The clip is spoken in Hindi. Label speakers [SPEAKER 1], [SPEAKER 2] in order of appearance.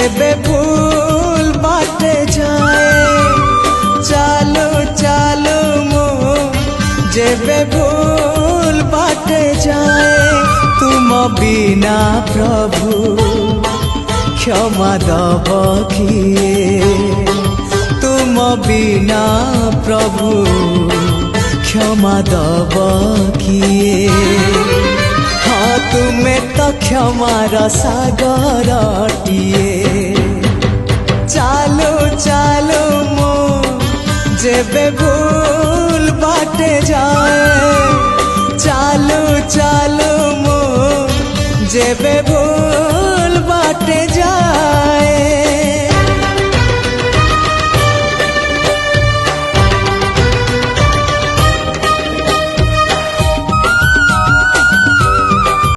[SPEAKER 1] जेबे भूल बाटे जाए चालू चालू मो जेबे भूल बाटे जाए तुम बिना प्रभु क्षमा दब किए तुम बिना प्रभु क्षमा दब किए हाँ तुम्हें तो क्षमार सागरटिए चालू चालू मो जेबे भूल बाटे जाए चालू चालू मो जेबे भूल